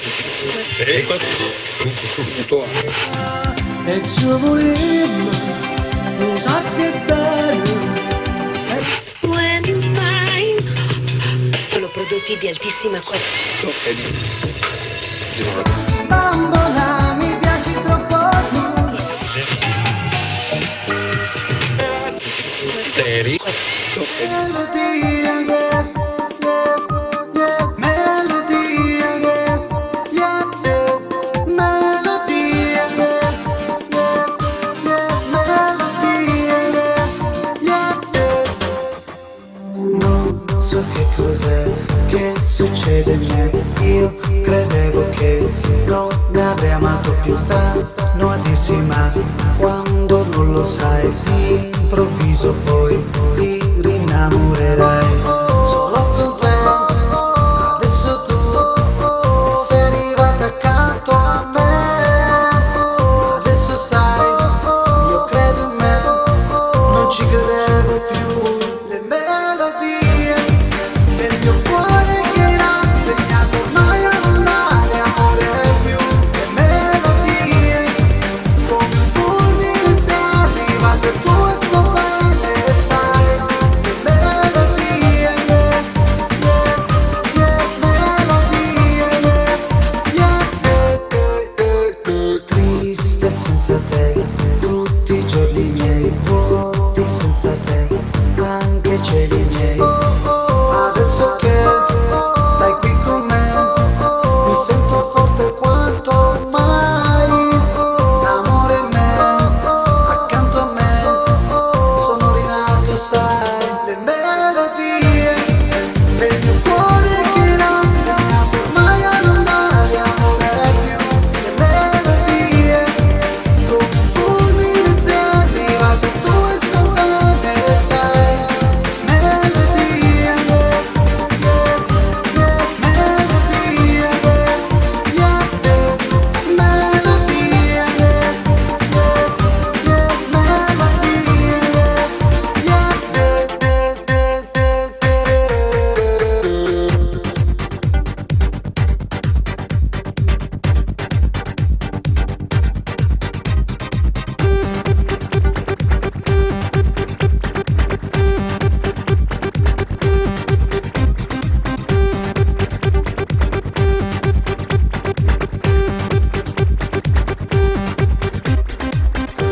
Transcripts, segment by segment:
Sì, cominci subito. E ci volevo, lo sa che bello. When you find sono prodotti di altissima qualità. Bambola, mi piaci troppo tu. Seri. Melodia, yeah, yeah, yeah. Melodia, yeah, yeah, yeah. Melodia, yeah, yeah, yeah. Melodia, yeah, yeah, yeah. Non so che cos'è che succede in me. Io credevo che non ne avrei amato più. Strano a dirsi, ma quando non lo sai, d'improvviso poi ti rinnamorerai. Solo con te, adesso tu sei arrivata accanto a me. Adesso sai, io credo in me, non ci credevo più. Le melodie del mio cuore che l'ha insegnato ormai a non dare amore più. Le melodie come un fulmine se arrivate tu e sto bene, sai. Le melodie, yeah, yeah, yeah. Melodie, yeah, yeah. Triste senza te, tutti i giorni miei vuoti senza te, anche cieli miei. Adesso che stai qui con me, mi sento forte quanto mai. L'amore in me, accanto a me, sono rinato, sai. Le melodie del mio cuore che l'ha insegnato ormai a non dare amore più. Le melodie come un fulmine se arrivate tu e sto bene, sai. Melodie, yeah, yeah, yeah. Melodie, yeah, yeah, yeah. Melodie, yeah, yeah, yeah.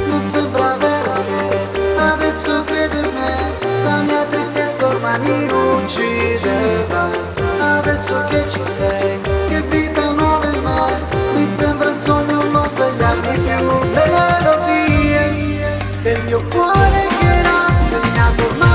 Non sembra vero che adesso credi in me, la mia tristezza ormai mi uccideva. Adesso che ci sei, che vita nuova in me, mi sembra un sogno non svegliarmi più. Le melodie del mio cuore che l'ha insegnato ormai